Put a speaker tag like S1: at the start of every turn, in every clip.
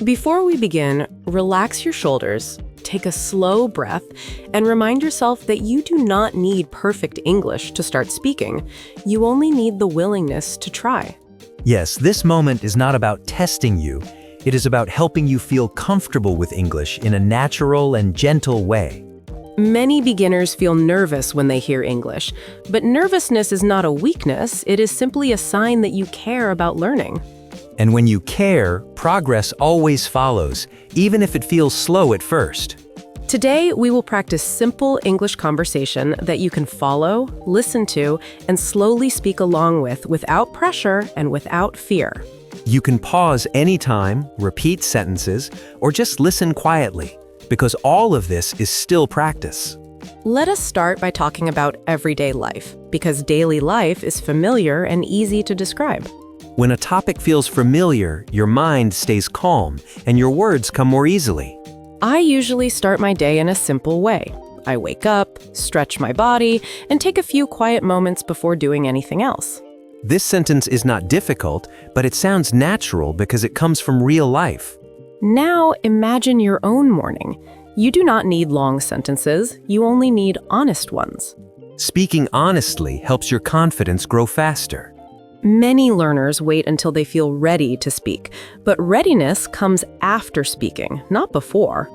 S1: Before we begin, relax your shoulders, take a slow breath, and remind yourself that you do not need perfect English to start speaking. You only need the willingness to try.
S2: Yes, this moment is not about testing you. It is about helping you feel comfortable with English in a natural and gentle way.
S1: Many beginners feel nervous when they hear English, but nervousness is not a weakness, it is simply a sign that you care about learning.
S2: And when you care, progress always follows, even if it feels slow at first.
S1: Today, we will practice simple English conversation that you can follow, listen to, and slowly speak along with without pressure and without fear.
S2: You can pause anytime, repeat sentences, or just listen quietly, because all of this is still practice.
S1: Let us start by talking about everyday life, because daily life is familiar and easy to describe.
S2: When a topic feels familiar, your mind stays calm and your words come more easily.
S1: I usually start my day in a simple way. I wake up, stretch my body, and take a few quiet moments before doing anything else.
S2: This sentence is not difficult, but it sounds natural because it comes from real life.
S1: Now imagine your own morning. You do not need long sentences, you only need honest ones.
S2: Speaking honestly helps your confidence grow faster.
S1: Many learners wait until they feel ready to speak, but readiness comes after speaking, not before.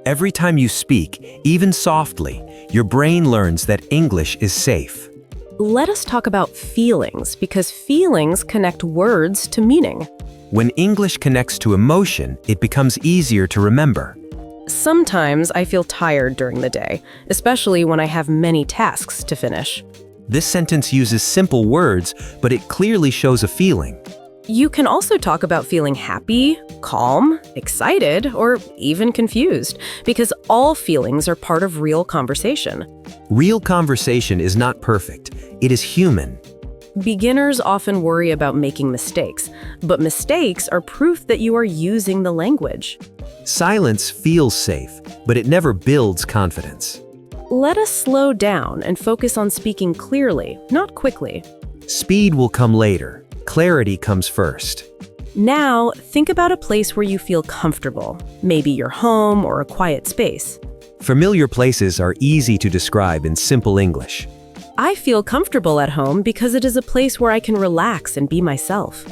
S2: Every time you speak, even softly, your brain learns that English is safe.
S1: Let us talk about feelings, because feelings connect words to meaning.
S2: When English connects to emotion, it becomes easier to remember.
S1: Sometimes I feel tired during the day, especially when I have many tasks to finish.
S2: This sentence uses simple words, but it clearly shows a feeling.
S1: You can also talk about feeling happy, calm, excited, or even confused, because all feelings are part of real conversation.
S2: Real conversation is not perfect. It is human.
S1: Beginners often worry about making mistakes, but mistakes are proof that you are using the language.
S2: Silence feels safe, but it never builds confidence.
S1: Let us slow down and focus on speaking clearly, not quickly.
S2: Speed will come later. Clarity comes first.
S1: Now, think about a place where you feel comfortable, maybe your home or a quiet space.
S2: Familiar places are easy to describe in simple English.
S1: I feel comfortable at home because it is a place where I can relax and be myself.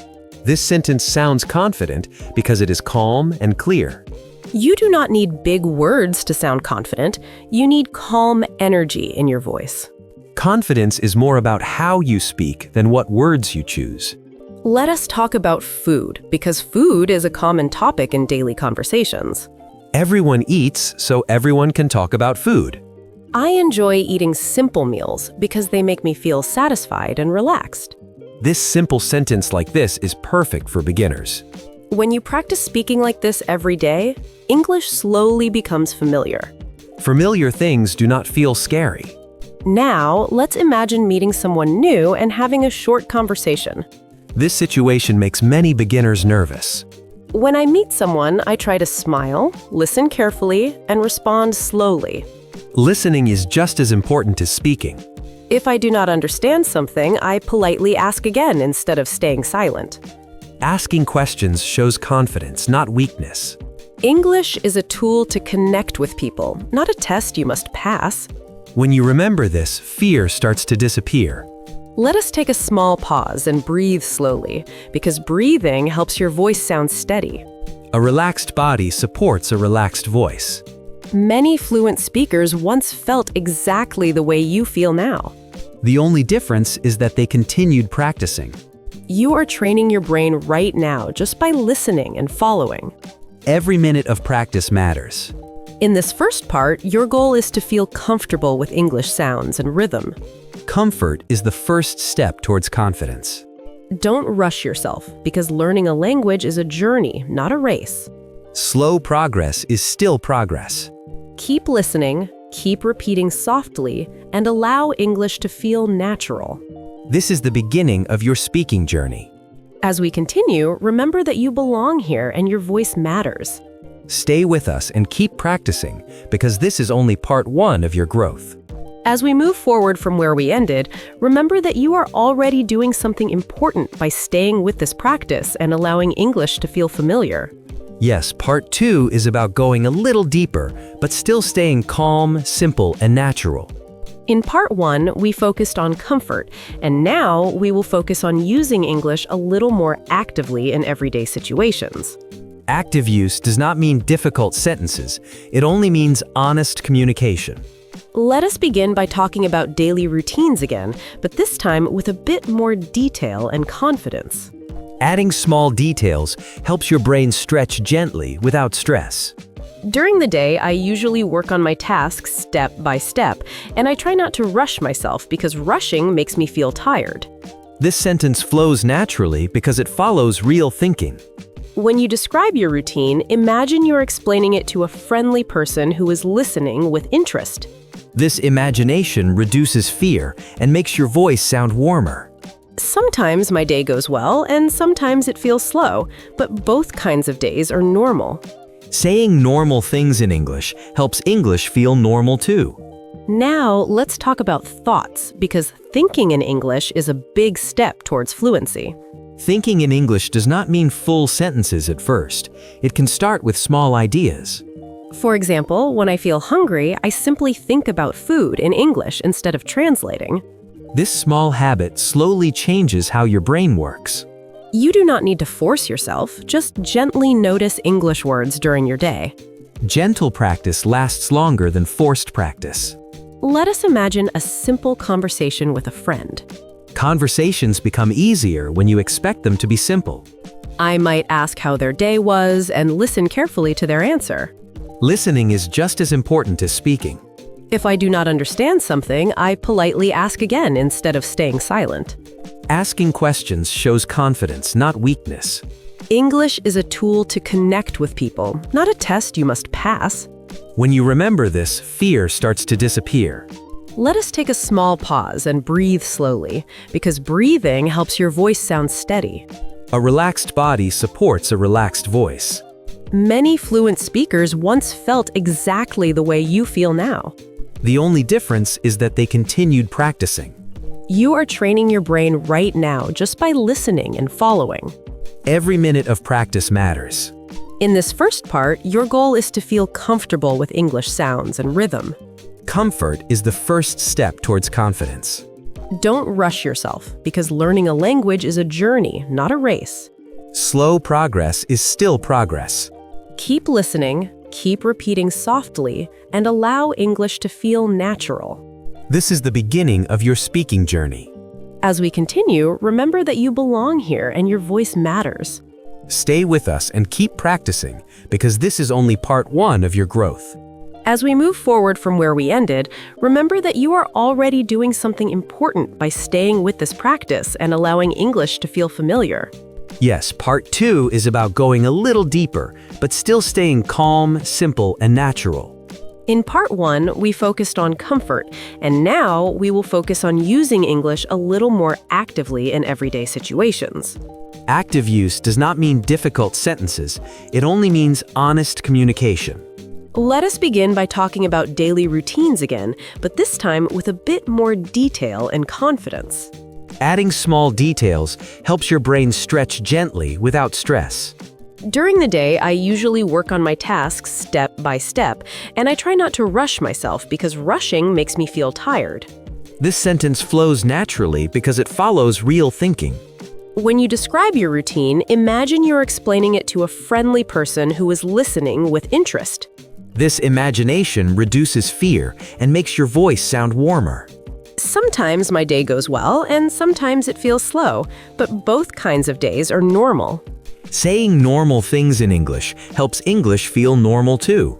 S2: This sentence sounds confident because it is calm and clear.
S1: You do not need big words to sound confident. You need calm energy in your voice.
S2: Confidence is more about how you speak than what words you choose.
S1: Let us talk about food, because food is a common topic in daily conversations.
S2: Everyone eats, so everyone can talk about food.
S1: I enjoy eating simple meals because they make me feel satisfied and relaxed.
S2: This simple sentence like this is perfect for beginners.
S1: When you practice speaking like this every day, English slowly becomes familiar.
S2: Familiar things do not feel scary.
S1: Now, let's imagine meeting someone new and having a short conversation.
S2: This situation makes many beginners nervous.
S1: When I meet someone, I try to smile, listen carefully, and respond slowly.
S2: Listening is just as important as speaking.
S1: If I do not understand something, I politely ask again instead of staying silent.
S2: Asking questions shows confidence, not weakness.
S1: English is a tool to connect with people, not a test you must pass.
S2: When you remember this, fear starts to disappear.
S1: Let us take a small pause and breathe slowly, because breathing helps your voice sound steady.
S2: A relaxed body supports a relaxed voice.
S1: Many fluent speakers once felt exactly the way you feel now.
S2: The only difference is that they continued practicing.
S1: You are training your brain right now just by listening and following.
S2: Every minute of practice matters.
S1: In this first part, your goal is to feel comfortable with English sounds and rhythm.
S2: Comfort is the first step towards confidence.
S1: Don't rush yourself, because learning a language is a journey, not a race.
S2: Slow progress is still progress.
S1: Keep listening, keep repeating softly, and allow English to feel natural.
S2: This is the beginning of your speaking journey.
S1: As we continue, remember that you belong here and your voice matters.
S2: Stay with us and keep practicing, because this is only part one of your growth.
S1: As we move forward from where we ended, remember that you are already doing something important by staying with this practice and allowing English to feel familiar.
S2: Yes, part 2 is about going a little deeper, but still staying calm, simple, and natural.
S1: In part 1, we focused on comfort, and now we will focus on using English a little more actively in everyday situations.
S2: Active use does not mean difficult sentences. It only means honest communication.
S1: Let us begin by talking about daily routines again, but this time with a bit more detail and confidence.
S2: Adding small details helps your brain stretch gently without stress.
S1: During the day, I usually work on my tasks step by step, and I try not to rush myself because rushing makes me feel tired.
S2: This sentence flows naturally because it follows real thinking.
S1: When you describe your routine, imagine you're explaining it to a friendly person who is listening with interest.
S2: This imagination reduces fear and makes your voice sound warmer.
S1: Sometimes my day goes well, and sometimes it feels slow, but both kinds of days are normal.
S2: Saying normal things in English helps English feel normal too.
S1: Now, let's talk about thoughts, because thinking in English is a big step towards fluency.
S2: Thinking in English does not mean full sentences at first. It can start with small ideas.
S1: For example, when I feel hungry, I simply think about food in English instead of translating.
S2: This small habit slowly changes how your brain works.
S1: You do not need to force yourself, just gently notice English words during your day.
S2: Gentle practice lasts longer than forced practice.
S1: Let us imagine a simple conversation with a friend.
S2: Conversations become easier when you expect them to be simple.
S1: I might ask how their day was and listen carefully to their answer.
S2: Listening is just as important as speaking.
S1: If I do not understand something, I politely ask again instead of staying silent.
S2: Asking questions shows confidence, not weakness.
S1: English is a tool to connect with people, not a test you must pass.
S2: When you remember this, fear starts to disappear.
S1: Let us take a small pause and breathe slowly, because breathing helps your voice sound steady.
S2: A relaxed body supports a relaxed voice.
S1: Many fluent speakers once felt exactly the way you feel now.
S2: The only difference is that they continued practicing.
S1: You are training your brain right now just by listening and following.
S2: Every minute of practice matters.
S1: In this first part, your goal is to feel comfortable with English sounds and rhythm.
S2: Comfort is the first step towards confidence.
S1: Don't rush yourself, because learning a language is a journey, not a race.
S2: Slow progress is still progress.
S1: Keep listening, keep repeating softly, and allow English to feel natural.
S2: This is the beginning of your speaking journey.
S1: As we continue, remember that you belong here and your voice matters.
S2: Stay with us and keep practicing, because this is only part 1 of your growth.
S1: As we move forward from where we ended, remember that you are already doing something important by staying with this practice and allowing English to feel familiar.
S2: Yes, part 2 is about going a little deeper, but still staying calm, simple, and natural.
S1: In part 1, we focused on comfort, and now we will focus on using English a little more actively in everyday situations.
S2: Active use does not mean difficult sentences. It only means honest communication.
S1: Let us begin by talking about daily routines again, but this time with a bit more detail and confidence.
S2: Adding small details helps your brain stretch gently without stress.
S1: During the day, I usually work on my tasks step by step, and I try not to rush myself because rushing makes me feel tired.
S2: This sentence flows naturally because it follows real thinking.
S1: When you describe your routine, imagine you're explaining it to a friendly person who is listening with interest.
S2: This imagination reduces fear and makes your voice sound warmer.
S1: Sometimes my day goes well, and sometimes it feels slow, but both kinds of days are normal.
S2: Saying normal things in English helps English feel normal too.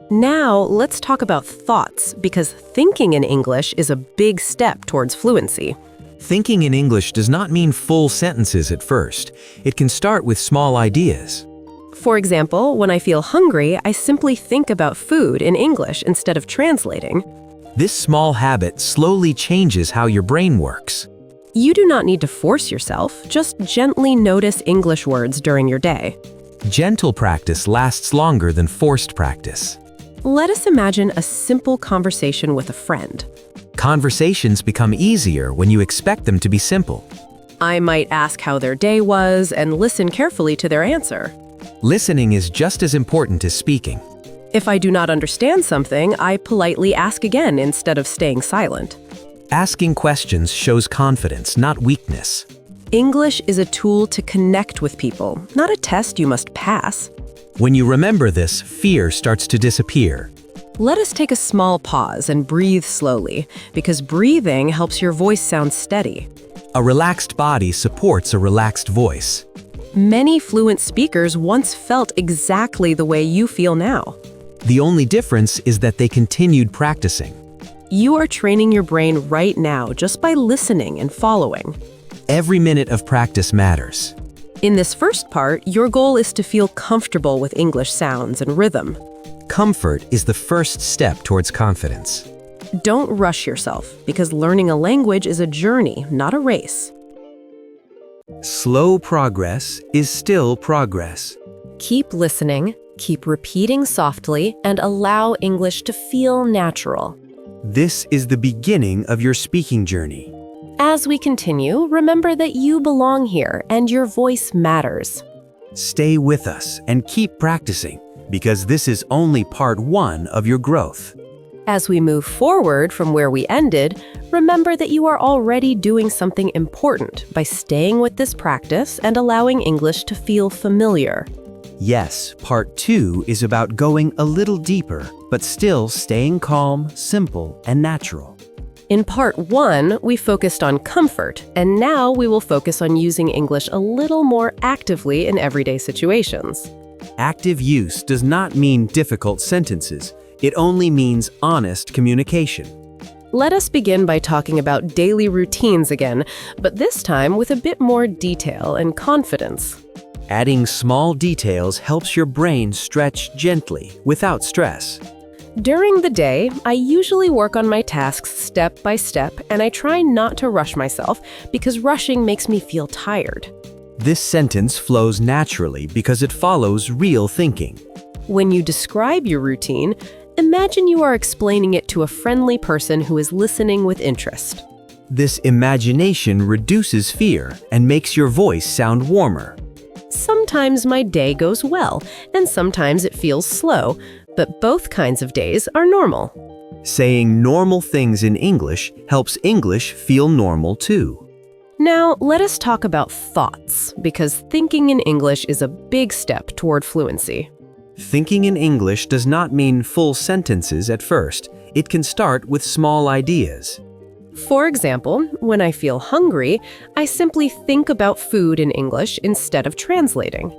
S1: Now, let's talk about thoughts, because thinking in English is a big step towards fluency.
S2: Thinking in English does not mean full sentences at first. It can start with small ideas.
S1: For example, when I feel hungry, I simply think about food in English instead of translating.
S2: This small habit slowly changes how your brain works.
S1: You do not need to force yourself, just gently notice English words during your day.
S2: Gentle practice lasts longer than forced practice.
S1: Let us imagine a simple conversation with a friend.
S2: Conversations become easier when you expect them to be simple.
S1: I might ask how their day was and listen carefully to their answer.
S2: Listening is just as important as speaking.
S1: If I do not understand something, I politely ask again instead of staying silent.
S2: Asking questions shows confidence, not weakness.
S1: English is a tool to connect with people, not a test you must pass.
S2: When you remember this, fear starts to disappear.
S1: Let us take a small pause and breathe slowly, because breathing helps your voice sound steady.
S2: A relaxed body supports a relaxed voice.
S1: Many fluent speakers once felt exactly the way you feel now.
S2: The only difference is that they continued practicing.
S1: You are training your brain right now just by listening and following.
S2: Every minute of practice matters.
S1: In this first part, your goal is to feel comfortable with English sounds and rhythm.
S2: Comfort is the first step towards confidence.
S1: Don't rush yourself, because learning a language is a journey, not a race.
S2: Slow progress is still progress.
S1: Keep listening, keep repeating softly, and allow English to feel natural.
S2: This is the beginning of your speaking journey.
S1: As we continue, remember that you belong here and your voice matters.
S2: Stay with us and keep practicing, because this is only part 1 of your growth.
S1: As we move forward from where we ended, remember that you are already doing something important by staying with this practice and allowing English to feel familiar.
S2: Yes, part 2 is about going a little deeper, but still staying calm, simple, and natural.
S1: In part 1, we focused on comfort, and now we will focus on using English a little more actively in everyday situations.
S2: Active use does not mean difficult sentences. It only means honest communication.
S1: Let us begin by talking about daily routines again, but this time with a bit more detail and confidence.
S2: Adding small details helps your brain stretch gently, without stress.
S1: During the day, I usually work on my tasks step by step, and I try not to rush myself because rushing makes me feel tired.
S2: This sentence flows naturally because it follows real thinking.
S1: When you describe your routine, imagine you are explaining it to a friendly person who is listening with interest.
S2: This imagination reduces fear and makes your voice sound warmer.
S1: Sometimes my day goes well, and sometimes it feels slow, but both kinds of days are normal.
S2: Saying normal things in English helps English feel normal too.
S1: Now, let us talk about thoughts, because thinking in English is a big step toward fluency.
S2: Thinking in English does not mean full sentences at first. It can start with small ideas.
S1: For example, when I feel hungry, I simply think about food in English instead of translating.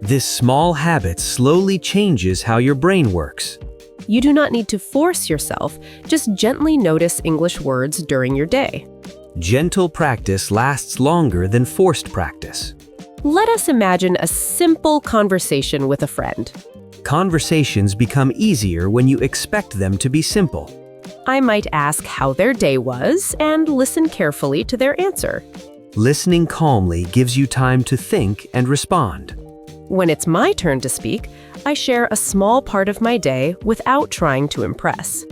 S2: This small habit slowly changes how your brain works.
S1: You do not need to force yourself, just gently notice English words during your day.
S2: Gentle practice lasts longer than forced practice.
S1: Let us imagine a simple conversation with a friend.
S2: Conversations become easier when you expect them to be simple.
S1: I might ask how their day was and listen carefully to their answer.
S2: Listening calmly gives you time to think and respond.
S1: When it's my turn to speak, I share a small part of my day without trying to impress.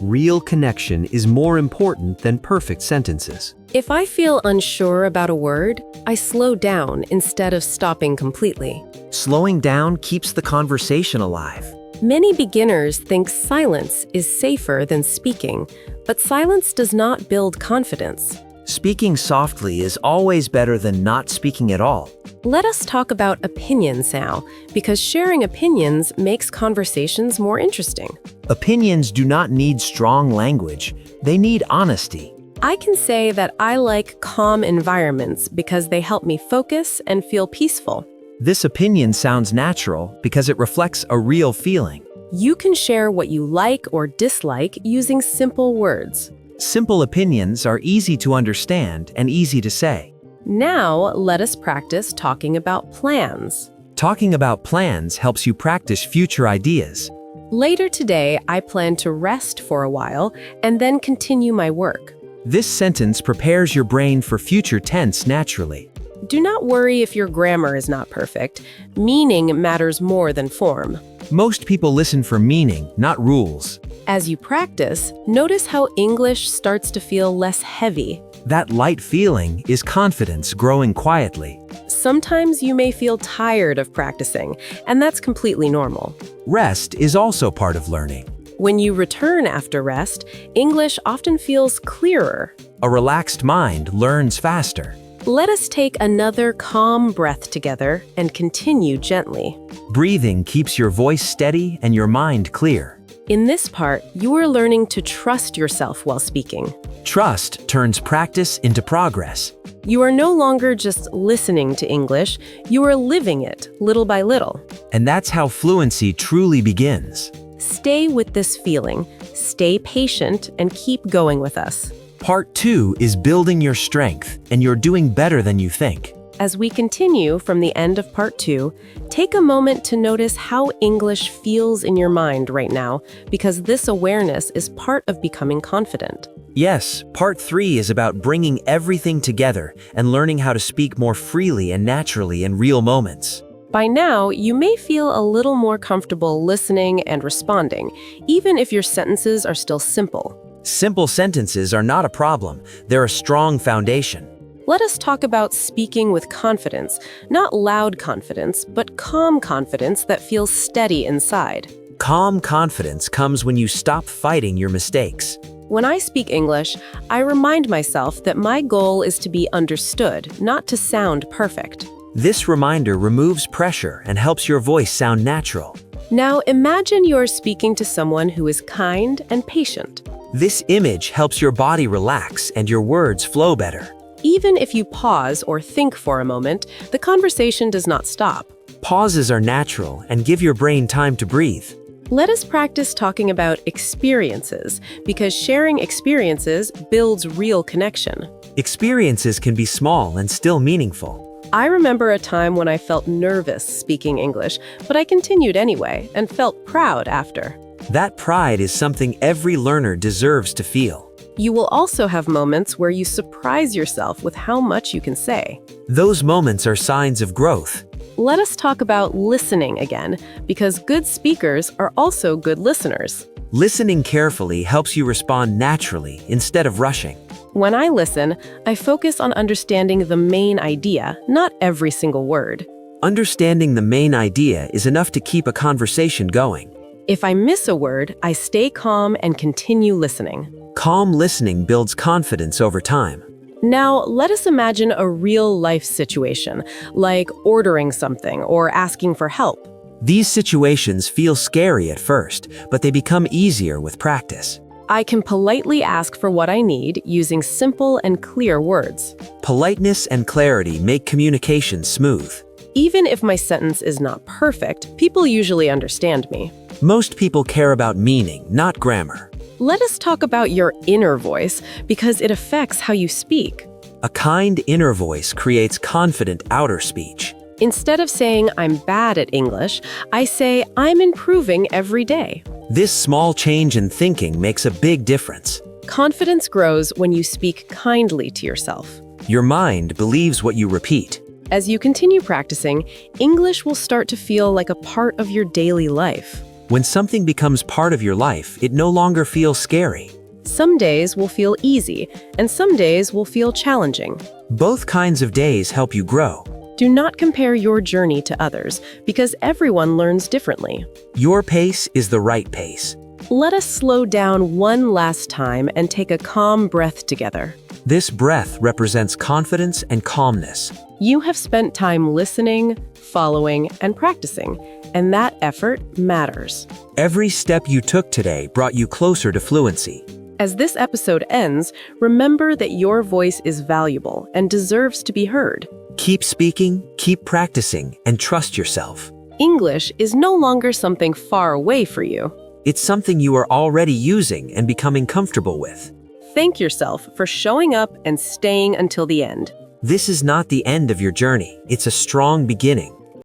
S2: Real connection is more important than perfect sentences.
S1: If I feel unsure about a word, I slow down instead of stopping completely.
S3: Slowing down keeps the conversation alive.
S1: Many beginners think silence is safer than speaking, but silence does not build confidence.
S3: Speaking softly is always better than not speaking at all.
S1: Let us talk about opinions now, because sharing opinions makes conversations more interesting.
S3: Opinions do not need strong language. They need honesty.
S1: I can say that I like calm environments because they help me focus and feel peaceful.
S3: This opinion sounds natural because it reflects a real feeling.
S1: You can share what you like or dislike using simple words.
S3: Simple opinions are easy to understand and easy to say.
S1: Now, let us practice talking about plans.
S3: Talking about plans helps you practice future ideas.
S1: Later today, I plan to rest for a while and then continue my work.
S3: This sentence prepares your brain for future tense naturally.
S1: Do not worry if your grammar is not perfect. Meaning matters more than form.
S3: Most people listen for meaning, not rules.
S1: As you practice, notice how English starts to feel less heavy.
S2: That light feeling is confidence growing quietly.
S1: Sometimes you may feel tired of practicing, and that's completely normal.
S2: Rest is also part of learning.
S1: When you return after rest, English often feels clearer.
S2: A relaxed mind learns faster.
S1: Let us take another calm breath together and continue gently.
S2: Breathing keeps your voice steady and your mind clear.
S1: In this part, you are learning to trust yourself while speaking.
S2: Trust turns practice into progress.
S1: You are no longer just listening to English, you are living it little by little.
S2: And that's how fluency truly begins.
S1: Stay with this feeling, stay patient, and keep going with us.
S2: Part 2 is building your strength, and you're doing better than you think.
S1: As we continue from the end of part 2, take a moment to notice how English feels in your mind right now, because this awareness is part of becoming confident.
S2: Yes, part 3 is about bringing everything together and learning how to speak more freely and naturally in real moments.
S1: By now, you may feel a little more comfortable listening and responding, even if your sentences are still simple.
S2: Simple sentences are not a problem, they're a strong foundation.
S1: Let us talk about speaking with confidence, not loud confidence, but calm confidence that feels steady inside.
S2: Calm confidence comes when you stop fighting your mistakes.
S1: When I speak English, I remind myself that my goal is to be understood, not to sound perfect.
S2: This reminder removes pressure and helps your voice sound natural.
S1: Now imagine you're speaking to someone who is kind and patient.
S2: This image helps your body relax and your words flow better.
S1: Even if you pause or think for a moment, the conversation does not stop.
S2: Pauses are natural and give your brain time to breathe.
S1: Let us practice talking about experiences, because sharing experiences builds real connection.
S2: Experiences can be small and still meaningful.
S1: I remember a time when I felt nervous speaking English, but I continued anyway and felt proud after.
S2: That pride is something every learner deserves to feel.
S1: You will also have moments where you surprise yourself with how much you can say.
S2: Those moments are signs of growth.
S1: Let us talk about listening again, because good speakers are also good listeners.
S2: Listening carefully helps you respond naturally instead of rushing.
S1: When I listen, I focus on understanding the main idea, not every single word.
S2: Understanding the main idea is enough to keep a conversation going.
S1: If I miss a word, I stay calm and continue listening.
S2: Calm listening builds confidence over time.
S1: Now, let us imagine a real-life situation, like ordering something or asking for help.
S2: These situations feel scary at first, but they become easier with practice.
S1: I can politely ask for what I need using simple and clear words.
S2: Politeness and clarity make communication smooth.
S1: Even if my sentence is not perfect, people usually understand me.
S2: Most people care about meaning, not grammar.
S1: Let us talk about your inner voice, because it affects how you speak.
S2: A kind inner voice creates confident outer speech.
S1: Instead of saying I'm bad at English, I say I'm improving every day.
S2: This small change in thinking makes a big difference.
S1: Confidence grows when you speak kindly to yourself.
S2: Your mind believes what you repeat.
S1: As you continue practicing, English will start to feel like a part of your daily life.
S2: When something becomes part of your life, it no longer feels scary.
S1: Some days will feel easy, and some days will feel challenging.
S2: Both kinds of days help you grow.
S1: Do not compare your journey to others, because everyone learns differently.
S2: Your pace is the right pace.
S1: Let us slow down one last time and take a calm breath together.
S2: This breath represents confidence and calmness.
S1: You have spent time listening, following, and practicing, and that effort matters.
S2: Every step you took today brought you closer to fluency.
S1: As this episode ends, remember that your voice is valuable and deserves to be heard.
S2: Keep speaking, keep practicing, and trust yourself.
S1: English is no longer something far away for you.
S2: It's something you are already using and becoming comfortable with.
S1: Thank yourself for showing up and staying until the end.
S2: This is not the end of your journey. It's a strong beginning.